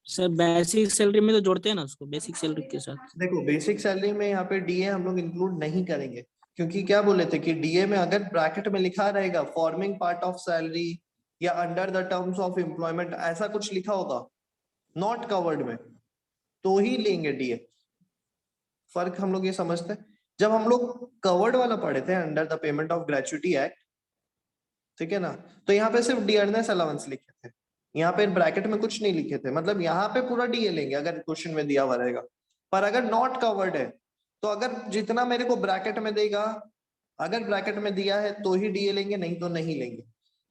सर बेसिक सैलरी में तो जोड़ते हैं ना उसको बेसिक सैलरी के साथ। देखो बेसिक सैलरी में यहाँ पे डीए हम लोग इंक्लूड नहीं करेंगे, क्योंकि क्या बोले थे कि डीए में अगर ब्रैकेट में लिखा रहेगा फॉर्मिंग पार्ट ऑफ सैलरी या under the terms of employment, ऐसा कुछ लिखा होगा नॉट कवर्ड में, तो ही लेंगे डीए। फर्क हम लोग ये समझते हैं। जब हम लोग कवर्ड वाला पढ़े थे under the payment of gratuity act, ठीक है ना, तो यहाँ पे सिर्फ डियरनेस अलाउंस लिखे थे, यहाँ पे ब्रैकेट में कुछ नहीं लिखे थे। मतलब यहाँ पे पूरा डीए लेंगे अगर क्वेश्चन में दिया हुआ रहेगा। पर अगर नॉट कवर्ड है तो अगर जितना मेरे को ब्रैकेट में देगा, अगर ब्रैकेट में दिया है तो ही डीए लेंगे, नहीं तो नहीं लेंगे।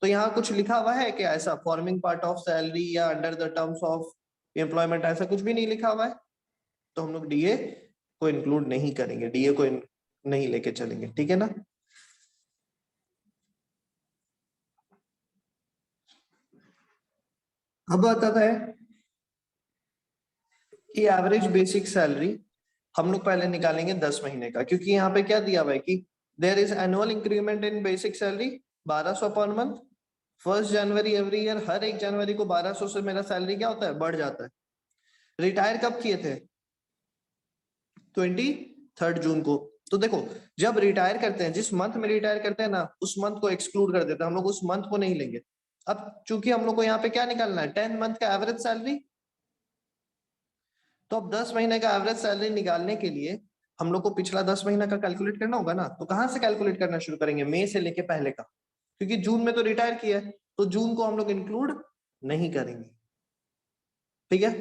तो यहाँ कुछ लिखा हुआ है क्या ऐसा फॉर्मिंग पार्ट ऑफ सैलरी या under the terms of employment, ऐसा कुछ भी नहीं लिखा हुआ है, तो हम लोग डीए को इंक्लूड नहीं करेंगे, डीए को नहीं लेके चलेंगे, ठीक है ना। अब आता है कि एवरेज बेसिक सैलरी हम लोग पहले निकालेंगे 10 महीने का, क्योंकि यहाँ पे क्या दिया हुआ है कि there is annual increment in basic salary 1200 per month, 1 January every year, हर 1 जनवरी को 1200 से मेरा सैलरी क्या होता है, बढ़ जाता है। रिटायर कब किए थे, 23 जून को। तो देखो जब रिटायर करते हैं, जिस मंथ में रिटायर करते हैं ना, उस मंथ को एक्सक्लूड कर देते हैं हम लोग, उस मंथ को नहीं लेंगे। अब चूंकि हम लोग को यहाँ पे क्या निकालना है, 10 मंथ का एवरेज सैलरी, तो अब 10 महीने का एवरेज सैलरी निकालने के लिए हम लोग को पिछला 10 महीना का कैलकुलेट करना होगा ना। तो कहाँ से कैलकुलेट करना शुरू करेंगे, मई से लेके पहले का, क्योंकि जून में तो रिटायर किया है, तो जून को हम लोग इंक्लूड नहीं करेंगे, ठीक है।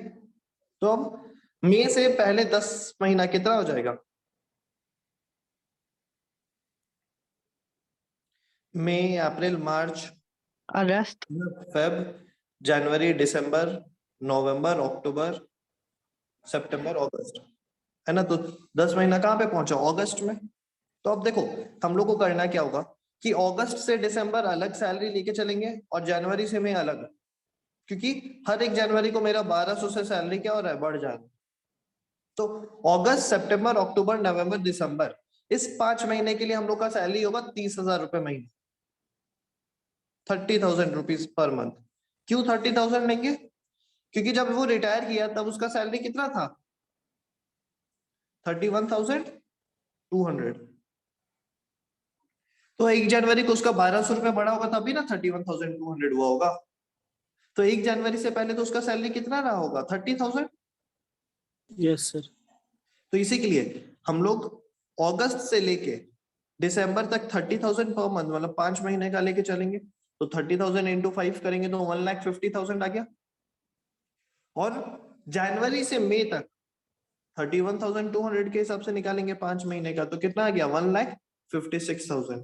तो अब मई से पहले 10 महीना कितना हो जाएगा, मई, अप्रैल, मार्च, अगस्त, फेब, जनवरी, दिसंबर, नवंबर, अक्टूबर, सितंबर, अगस्त, है ना। तो 10 महीना कहाँ पे पहुंचा, अगस्त में। तो अब देखो हम लोग को करना क्या होगा कि अगस्त से दिसंबर अलग सैलरी लेके चलेंगे और जनवरी से मई अलग, क्योंकि हर 1 जनवरी को मेरा 1200 से सैलरी क्या हो रहा है, बढ़ जा रहा है। तो अगस्त, सितंबर, अक्टूबर, नवंबर, दिसंबर, इस 5 महीने के लिए हम लोग का सैलरी होगा 30,000 रुपए महीने, 30,000 रुपीज पर मंथ। क्यों 30,000 लेंगे, क्योंकि जब वो रिटायर किया तब उसका सैलरी कितना था, 31,200। तो 1 जनवरी को उसका 1200 रुपए बढ़ा होगा तभी ना 31,200 हुआ होगा। तो 1 जनवरी से पहले तो उसका सैलरी कितना रहा होगा, 30,000। Yes sir. तो इसी के लिए हम लोग अगस्त से लेके दिसंबर तक 30,000 पर मंथ, मतलब 5 महीने का लेके चलेंगे। तो 30,000 इंटू 5 करेंगे तो 1,50,000 आ गया। और जनवरी से मई तक 31,200 के हिसाब से निकालेंगे 5 महीने का, तो कितना आ गया, 1,56,000।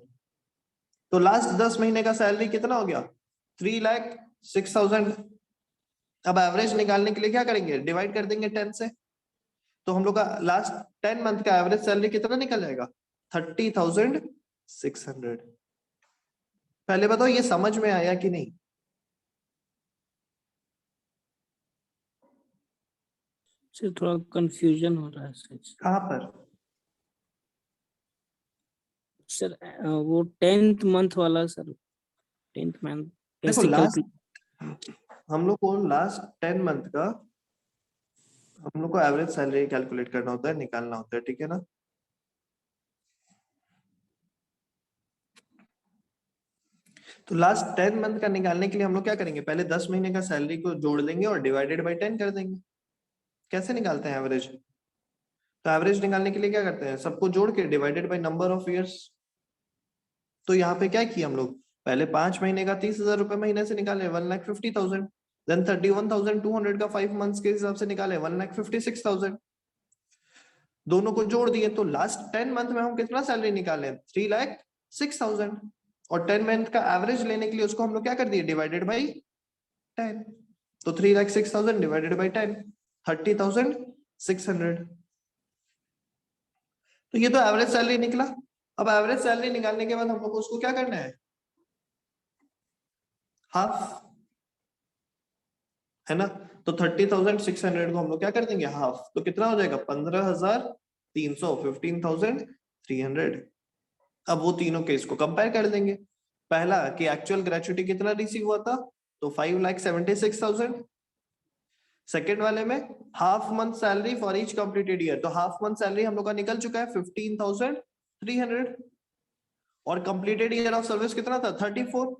तो लास्ट 10 महीने का सैलरी कितना हो गया, 3,06,000। अब एवरेज निकालने के लिए क्या करेंगे, डिवाइड कर देंगे 10 से। तो हम लोग का लास्ट 10 मंथ का एवरेज सैलरी कितना निकल जाएगा, 30,600। पहले बताओ ये समझ में आया कि नहीं। सर थोड़ा कंफ्यूजन हो रहा है सर। कहाँ पर, सर वो 10th मंथ वाला सर, 10th मंथ देखो कैसे लास्ट कैलकुलेट। हम लोग को लास्ट 10 मंथ का हम लोग को एवरेज सैलरी कैलकुलेट करना होता है, निकालना होता है, ठीक है ना। तो लास्ट 10 मंथ का निकालने के लिए हम लोग क्या करेंगे, पहले 10 महीने का सैलरी को जोड़ देंगे और डिवाइडेड बाय 10 कर देंगे। कैसे निकालते हैं एवरेज, तो एवरेज निकालने के लिए क्या करते हैं, सबको जोड़ के divided by number of years. तो यहाँ पे क्या किया हम लोग, पहले 5 महीने का 30,000 रुपए महीने से निकाले 1,50,000, देन 31,200 का 5 मंथ्स के हिसाब से निकाले 1,56,000। दोनों को जोड़ दिए तो लास्ट 10 मंथ में हम कितना सैलरी निकाले, 3,06,000। और 10 मंथ का एवरेज लेने के लिए उसको हम लोग क्या कर दिए, डिवाइडेड बाई 10। तो 3,06,000 डिवाइडेड बाई 10, 30,600। तो ये तो एवरेज सैलरी निकला। अब एवरेज सैलरी निकालने के बाद हम लोग को उसको क्या करना है, हाफ, है ना। तो 30,600 को हम लोग क्या कर देंगे, हाफ। तो कितना हो जाएगा, 15,300, 15,300। अब वो तीनों केस को कंपेयर कर देंगे। पहला कि एक्चुअल ग्रेच्युटी कितना रिसीव हुआ था, तो 5,76,000। सेकेंड वाले में half month salary for each completed year, तो हाफ मंथ सैलरी हम लोग का निकल चुका है 15,300। 300 और कंप्लीटेड ईयर ऑफ सर्विस कितना था 34,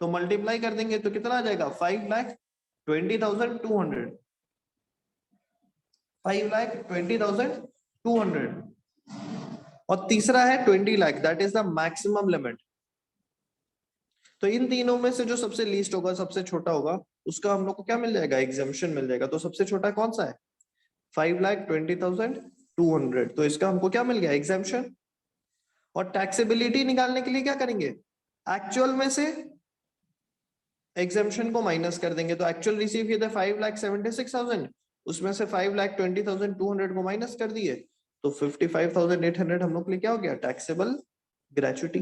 तो मल्टीप्लाई कर देंगे तो कितना आ जाएगा 5,20,200, 5,20,200। और तीसरा है 20 lakh, that is the maximum limit. तो इन तीनों में से जो सबसे लीस्ट होगा, सबसे छोटा होगा, उसका हम लोग को क्या मिल जाएगा, एग्जेम्पशन मिल जाएगा। तो सबसे छोटा कौन सा है 5,20,200, तो इसका हमको क्या मिल गया, एग्जेम्पशन। और टैक्सेबिलिटी निकालने के लिए क्या करेंगे, एक्चुअल में से एग्जेम्पशन को माइनस कर देंगे। तो एक्चुअल रिसीव किए थे 5,76,000, उसमें से 5,20,200 को माइनस कर दिए, तो 55,800 हम लोग के लिए क्या हो गया, टैक्सेबल ग्रेचुइटी।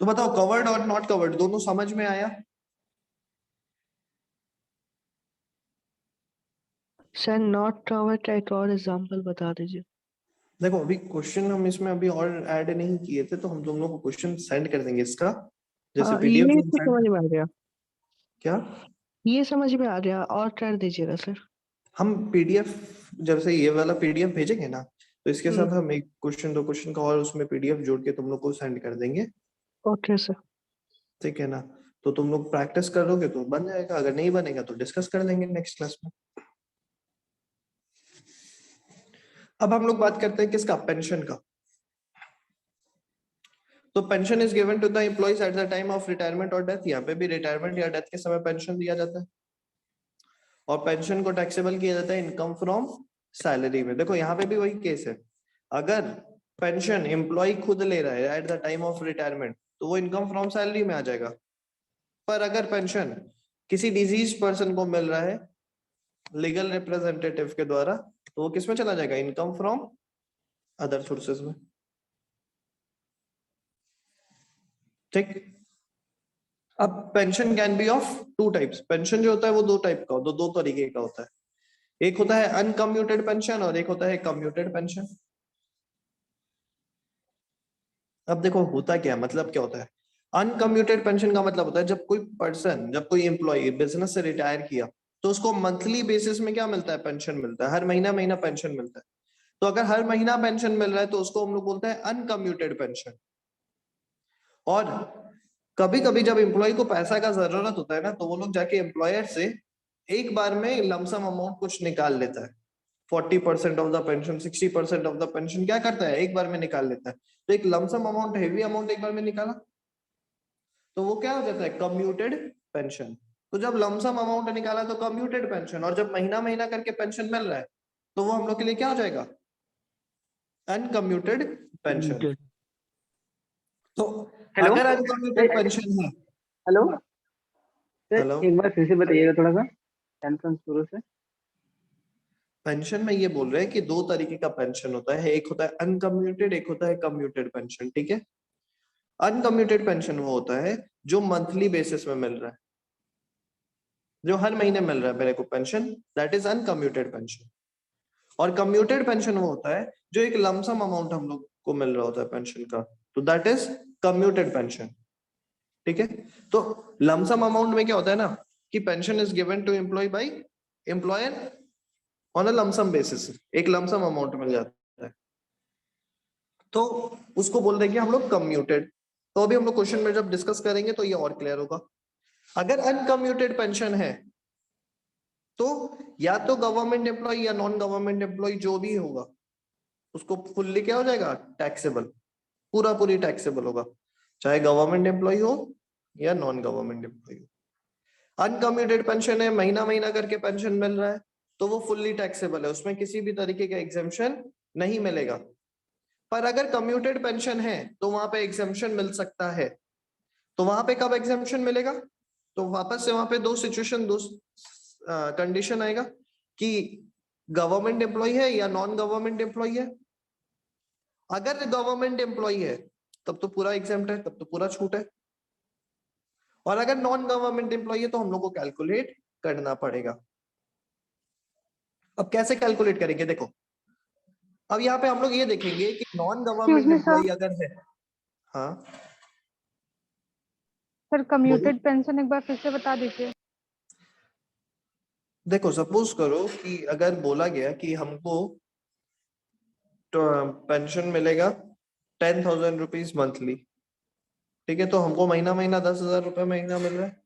तो बताओ कवर्ड और नॉट कवर्ड दोनों समझ में आया? सर नॉट कवर्ड का एक और एग्जांपल बता दीजिए। देखो अभी क्वेश्चन हम इसमें अभी और ऐड नहीं किए थे, तो हम तुम लोग को क्वेश्चन सेंड कर देंगे इसका, जैसे हाँ, पीडीएफ ये तो समझ में आ गया, क्या ये समझ में आ गया, और कर दीजिएगा सर। हम पीडीएफ जैसे ये वाला पीडीएफ भेजेंगे ना, तो इसके साथ हम एक क्वेश्चन दो क्वेश्चन का और उसमें पीडीएफ जोड़ के तुम लोग को सेंड कर देंगे, ओके सर। ठीक है ना। तो तुम लोग प्रैक्टिस करोगे तो बन जाएगा, अगर नहीं बनेगा तो डिस्कस कर लेंगे नेक्स्ट क्लास में। अब हम लोग बात करते हैं किसका, पेंशन का। तो pension is given to the employees at the time of retirement और डेथ। यहाँ पे भी रिटायरमेंट या डेथ के समय पेंशन दिया जाता है, और पेंशन को टैक्सेबल किया जाता है इनकम फ्रॉम सैलरी में। देखो यहाँ पे भी वही केस है, अगर पेंशन एम्प्लॉय खुद ले रहा है eight the time of retirement तो वो इनकम फ्रॉम सैलरी में आ जाएगा। पर अगर पेंशन किसी डिजीज पर्सन को मिल रहा है लीगल रिप्रेजेंटेटिव के द्वारा, तो वो किस में चला जाएगा, इनकम फ्रॉम अदर सोर्सेज में, ठीक। अब pension can be of two types. Pension जो होता है वो दो टाइप का, दो तरीके का होता है। एक होता है अनकम्यूटेड पेंशन और एक होता है कम्यूटेड पेंशन। अब देखो होता क्या, मतलब क्या होता है, अनकम्यूटेड पेंशन का मतलब होता है जब कोई पर्सन, जब कोई एम्प्लॉय बिजनेस से रिटायर किया तो उसको मंथली बेसिस में क्या मिलता है, पेंशन मिलता है, हर महीना पेंशन मिलता है। तो अगर हर महीना पेंशन मिल रहा है तो उसको हम लोग बोलते हैं अनकम्यूटेड पेंशन। और कभी कभी जब एम्प्लॉय को पैसा का जरूरत होता है ना, तो वो लोग जाके एम्प्लॉयर से एक बार में लमसम अमाउंट कुछ निकाल लेता है, 40% of the pension, 60% of the pension क्या करता है, एक बार में निकाल लेता है। तो एक लमसम अमाउंट, हेवी अमाउंट एक बार में निकाला तो वो क्या हो जाता है, कम्यूटेड पेंशन। तो जब लमसम अमाउंट निकाला तो कम्यूटेड पेंशन, और जब महीना महीना करके पेंशन मिल रहा है तो वो हम लोग के लिए क्या हो जाएगा, अनकम्यूटेड पेंशन। तो हेलो अगर अनकम्यूटेड पेंशन है, हेलो सर, हेलो, एक बार फिर से बताइएगा थोड़ा सा टेंशन शुरू से। पेंशन में ये बोल रहे हैं कि दो तरीके का पेंशन होता है, एक होता है अनकम्यूटेड, एक होता है कम्यूटेड पेंशन, ठीक है। अनकम्यूटेड पेंशन वो होता है जो मंथली बेसिस में मिल रहा है, जो हर महीने मिल रहा है मेरे को pension, that is uncommuted pension. और कम्यूटेड पेंशन वो होता है जो एक लमसम अमाउंट हम लोग को मिल रहा होता है पेंशन का, तो दैट इज कम्यूटेड पेंशन, ठीक है। तो लमसम अमाउंट में क्या होता है ना कि pension is given to employee by employer on a lump sum basis, एक लमसम अमाउंट मिल जाता है, तो उसको बोल देंगे हम लोग कम्यूटेड। तो अभी हम लोग क्वेश्चन में जब डिस्कस करेंगे तो ये और क्लियर होगा। अगर अनकम्यूटेड पेंशन है तो या तो गवर्नमेंट एम्प्लॉय या नॉन गवर्नमेंट एम्प्लॉय जो भी होगा उसको फुल्ली क्या हो जाएगा, टैक्सेबल, पूरा पूरी टैक्सेबल होगा, चाहे गवर्नमेंट एम्प्लॉय हो या नॉन गवर्नमेंट एम्प्लॉय हो। अनकम्यूटेड पेंशन है, महीना महीना करके पेंशन मिल रहा है तो वो फुल्ली टैक्सेबल है, उसमें किसी भी तरीके का एग्जेम्पशन नहीं मिलेगा। पर अगर कम्यूटेड पेंशन है तो वहां पे एग्जेम्पशन मिल सकता है। तो वहां पे कब एग्जेम्पशन मिलेगा, तो वापस से वहां पे दो सिचुएशन, दो कंडीशन आएगा कि गवर्नमेंट एम्प्लॉय है या नॉन गवर्नमेंट एम्प्लॉय है। अगर गवर्नमेंट एम्प्लॉय है तब तो पूरा एग्जेम्प्ट है, तब तो पूरा छूट है। और अगर नॉन गवर्नमेंट एम्प्लॉय है तो हम लोग को कैलकुलेट करना पड़ेगा। अब कैसे कैलकुलेट करेंगे, देखो अब यहाँ पे हम लोग ये देखेंगे कि नॉन गवर्नमेंट एम्प्लॉय अगर है, हाँ सर कम्यूटेड पेंशन एक बार फिर से बता दीजिए। देखो सपोज करो कि अगर बोला गया कि हमको पेंशन मिलेगा 10,000 रुपीज मंथली, ठीक है। तो हमको महीना महीना 10,000 रुपए महीना मिल रहा है।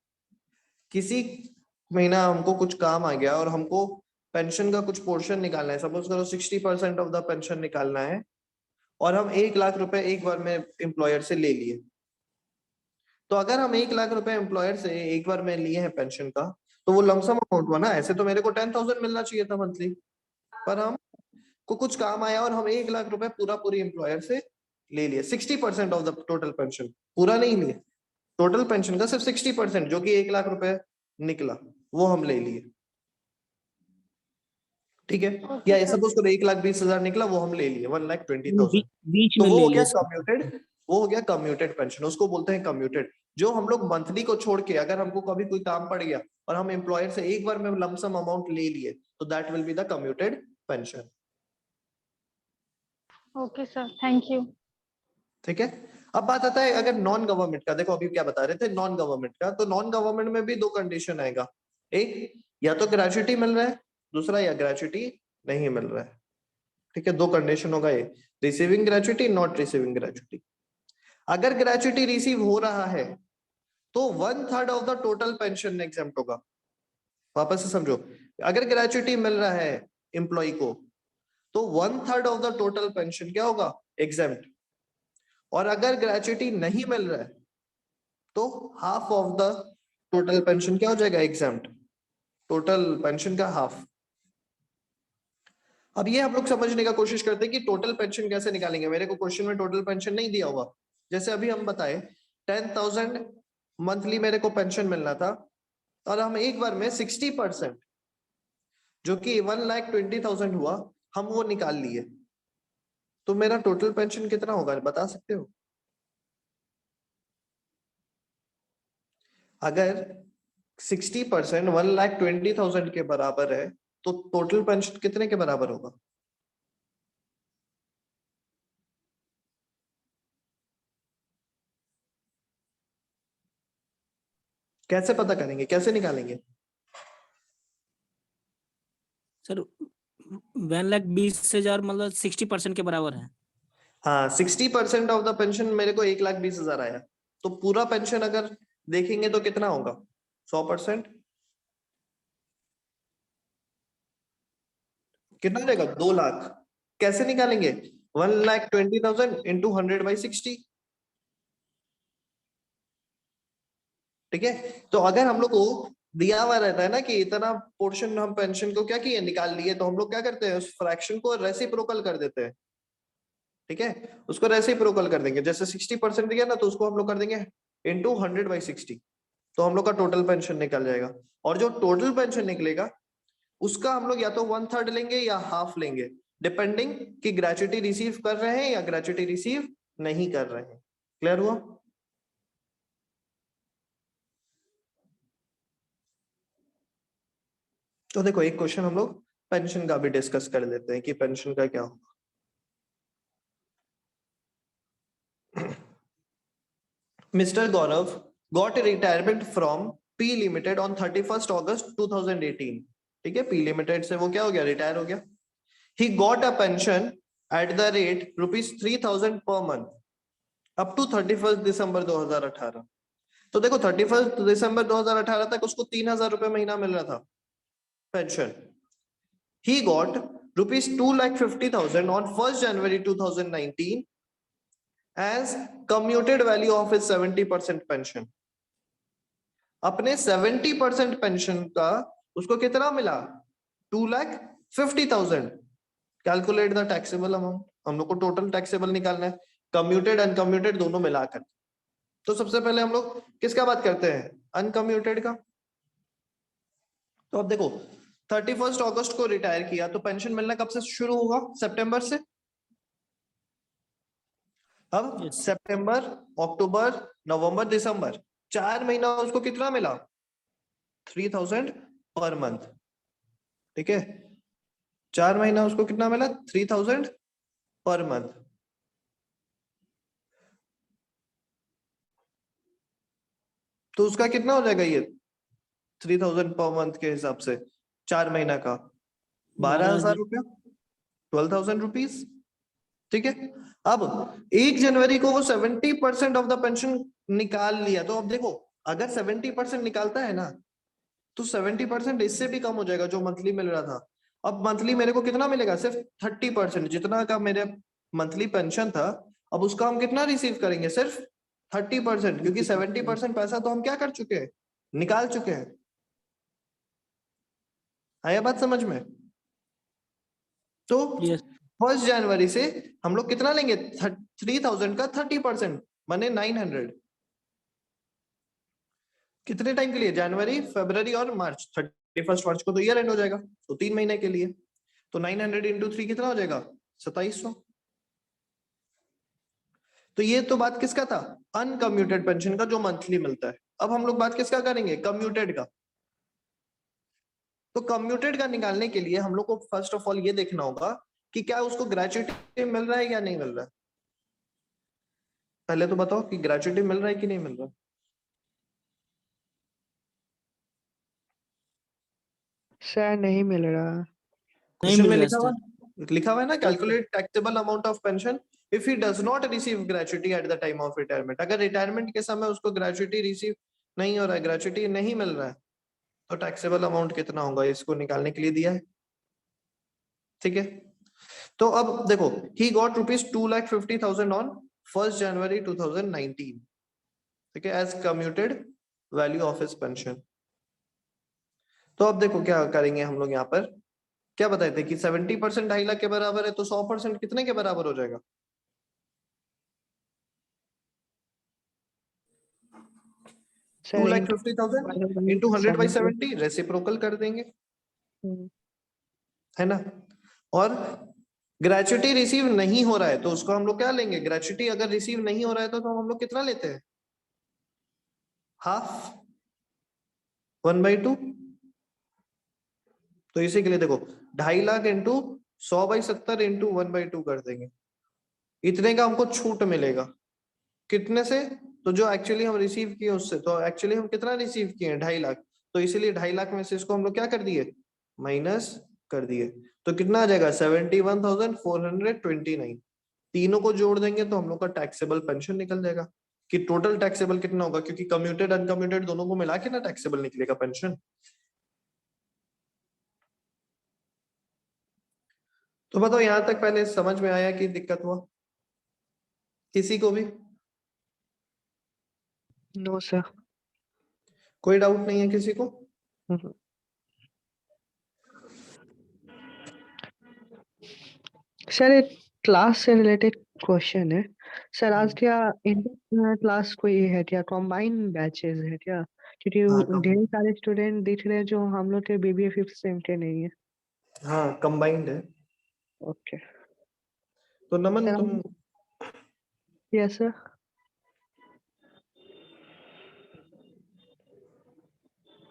किसी महीना हमको कुछ काम आ गया और हमको पेंशन का कुछ पोर्शन निकालना है, सपोज करो 60% ऑफ द पेंशन निकालना है, और हम 1 लाख रुपए एक बार में एम्प्लॉयर से ले लिए। तो अगर हम 1 लाख रुपए एम्प्लॉयर से एक बार में लिए हैं पेंशन का, तो वो लमसम अमाउंट हुआ ना। ऐसे तो मेरे को 10,000 मिलना चाहिए था मंथली, पर हम को कुछ काम आया और हम 1 लाख रुपए पूरी एम्प्लॉयर से ले लिए। 60% ऑफ द टोटल पेंशन, पूरा नहीं लिए, टोटल पेंशन का सिर्फ 60% जो कि 1 लाख रुपए निकला वो हम ले लिए, ठीक है। Okay, या sir. सपोज करो 1,20,000 निकला, वो हम ले लिए 1,20,000। बीच तो में वो ले हो गया लिया सर। कम्यूटेड, वो हो गया कम्यूटेड पेंशन, उसको बोलते हैं कम्यूटेड। जो हम लोग मंथली को छोड़ के अगर हमको कभी कोई काम पड़ गया और हम एम्प्लॉयर से एक बार में लमसम अमाउंट ले लिए, तो that will be the commuted pension, Okay, sir. Thank you. ठीक है। अब बात आता है अगर नॉन गवर्नमेंट का। देखो अभी क्या बता रहे थे नॉन गवर्नमेंट का, तो नॉन गवर्नमेंट में भी 2 कंडीशन आएगा, एक या तो ग्रेच्युटी मिल रहा है, दूसरा या ग्रेच्युटी नहीं मिल रहा है, ठीक है। 2 कंडीशन होगा, ये receiving gratuity, not receiving gratuity. अगर ग्रेच्युटी रिसीव हो रहा है तो 1/3 of the total pension exempt होगा। वापस से समझो, अगर ग्रेच्युटी मिल रहा है एम्प्लॉय को तो 1/3 ऑफ द टोटल पेंशन क्या होगा, एग्जेम्प्ट। और अगर ग्रेच्युटी नहीं मिल रहा है तो half of the total pension क्या हो जाएगा, एग्जेम्प्ट, टोटल पेंशन का हाफ। अब ये हम लोग समझने का कोशिश करते हैं कि टोटल पेंशन कैसे निकालेंगे। मेरे को क्वेश्चन में टोटल पेंशन नहीं दिया हुआ, जैसे अभी हम बताए 10,000 मंथली मेरे को पेंशन मिलना था, और हम एक बार में 60% जो कि 1,20,000 हुआ, हम वो निकाल लिए। तो मेरा टोटल पेंशन कितना होगा, बता सकते हो? अगर 60% 1,20,000 के बराबर है तो टोटल पेंशन कितने के बराबर होगा? कैसे पता करेंगे, कैसे निकालेंगे? सर 1,20,000 मतलब 60% के बराबर है। हाँ, 60% ऑफ द पेंशन मेरे को 1,20,000 आया, तो पूरा पेंशन अगर देखेंगे तो कितना होगा, 100%? कितना रहेगा, 2 लाख। कैसे निकालेंगे, 1,20,000 इंटू 100/60, ठीक है। तो अगर हम लोग को दिया हुआ रहता है ना कि इतना पोर्शन हम पेंशन को क्या किए, निकाल लिए, तो हम लोग क्या करते हैं, उस फ्रैक्शन को रेसिप्रोकल कर देते हैं, ठीक है। उसको रेसिप्रोकल कर देंगे, जैसे 60% दिया ना, तो उसको हम लोग कर देंगे इंटू 100/60, तो हम लोग का टोटल पेंशन निकल जाएगा। और जो टोटल पेंशन निकलेगा उसका हम लोग या तो 1/3 लेंगे या हाफ लेंगे, डिपेंडिंग कि ग्रेच्युटी रिसीव कर रहे हैं या ग्रेच्युटी रिसीव नहीं कर रहे हैं। क्लियर हुआ? तो देखो एक क्वेश्चन हम लोग पेंशन का भी डिस्कस कर लेते हैं कि पेंशन का क्या होगा। Mr. Gaurav got a retirement from P Limited on 31st August 2018, ठीक है। P Limited से वो क्या हो गया, रिटायर हो गया। He got a pension at the rate ₹3,000 per month up to 31st December 2018। तो देखो 31st दिसंबर 2018 तक उसको 3,000 रुपए महीना मिल रहा था pension. He got ₹2,50,000 on 1st January 2019 as commuted value of his 70% pension। अपने 70% पेंशन का उसको कितना मिला, 2,50,000। कैलकुलेट द टैक्सेबल अमाउंट, हम लोग को टोटल टैक्सेबल निकालना है, कम्यूटेड अनकम्यूटेड दोनों मिलाकर। तो सबसे पहले हम लोग किसका बात करते हैं, अनकम्यूटेड का। तो अब देखो 31 अगस्त को रिटायर किया तो पेंशन मिलना कब से शुरू होगा, सितंबर से। अब सितंबर, अक्टूबर, नवंबर, दिसंबर, 4 महीना उसको कितना मिला, 3,000 पर मंथ, ठीक है। 4 महीना उसको कितना मिला, 3,000 पर मंथ। तो उसका कितना हो जाएगा ये 3,000 पर मंथ के हिसाब से 4 महीना का 12,000 रुपया, 12,000 रुपीज। ठीक है। अब 1 जनवरी को वो 70% ऑफ द पेंशन निकाल लिया, तो अब देखो अगर 70% निकालता है ना तो 70% इससे भी कम हो जाएगा जो मंथली मिल रहा था। अब मंथली मेरे को कितना मिलेगा, सिर्फ 30%, जितना का मेरे मंथली पेंशन था अब उसका हम कितना रिसीव करेंगे, सिर्फ 30%, क्योंकि 70% पैसा तो हम क्या कर चुके हैं, निकाल चुके हैं। आया बात समझ में? तो Yes. 1 जनवरी से हम लोग कितना लेंगे, 3000 का 30%, माने 900। कितने टाइम के लिए, जनवरी, फरवरी और मार्च। 31 मार्च को तो ईयर एंड हो जाएगा, तो 3 महीने के लिए। तो 900 इंटू 3 कितना हो जाएगा, 2700। तो ये तो बात किसका था, अनकम्यूटेड पेंशन का जो मंथली मिलता है। अब हम लोग बात किसका करेंगे, कम्यूटेड का। तो कम्यूटेड का निकालने के लिए हम लोग को फर्स्ट ऑफ ऑल ये देखना होगा कि क्या उसको ग्रेचुइटी मिल रहा है या नहीं मिल रहा है। पहले तो बताओ कि ग्रेचुइटी मिल रहा है कि नहीं मिल रहा है। सर नहीं मिल रहा। नहीं क्वेश्चन मिल में रहा लिखा हुआ है ना, sir. Calculate taxable amount of pension if he does not receive gratuity eight the time of retirement. अगर रिटायरमेंट के समय उसको ग्रेचुइटी रिसीव नहीं हो रहा है, ग्रेचुइटी नहीं मिल रहा है, तो टैक्सेबल अमाउंट कितना होगा, इसको निकालने के लिए दिया है। ठीक है, तो अब देखो ही गॉट ₹2,50,000 ऑन 1 जनवरी 2019, ठीक है, as commuted value of his pension. तो अब देखो क्या करेंगे हम लोग यहाँ पर, क्या बताए थे कि 70% 2.5 लाख के बराबर है, तो 100% कितने के बराबर हो जाएगा, 2,50,000 इंटू 100/70, रेसिप्रोकल कर देंगे, है ना। और ग्रेचुइटी रिसीव नहीं हो रहा है तो उसको हम लोग क्या लेंगे, ग्रेचुइटी अगर रिसीव नहीं हो रहा है तो हम लोग कितना लेते हैं, हाफ, 1/2। तो इसी के लिए देखो 2.5 लाख इंटू 100/70 इंटू 1/2 कर देंगे, इतने का हमको छूट मिलेगा। कितने से, तो जो एक्चुअली हम रिसीव किए उससे, तो एक्चुअली हम कितना रिसीव किए हैं, 2.5 लाख, तो इसीलिए 2.5 लाख में से इसको हम लोग क्या कर दिए, माइनस कर दिए। तो कितना आ जाएगा, 71,429। तीनों को जोड़ देंगे तो हम लोग का टैक्सेबल पेंशन निकल जाएगा कि टोटल टैक्सेबल कितना होगा, क्योंकि कम्यूटेड अनकम्यूटेड दोनों को मिला के ना टैक्सेबल निकलेगा पेंशन। तो बताओ यहां तक पहले समझ में आया कि दिक्कत हुआ किसी को भी, नो सर। कोई डाउट नहीं है किसी को? सर एक क्लास से रिलेटेड क्वेश्चन है सर, आज क्या इंटर क्लास कोई है क्या, कॉम्बाइंड बैचेस है क्या, हाँ, क्योंकि ढेर सारे स्टूडेंट दिख रहे हैं जो हम लोग के बीबीए 5th सेम के नहीं है। हाँ कंबाइंड है। ओके तो नमन सर। तुम यस सर।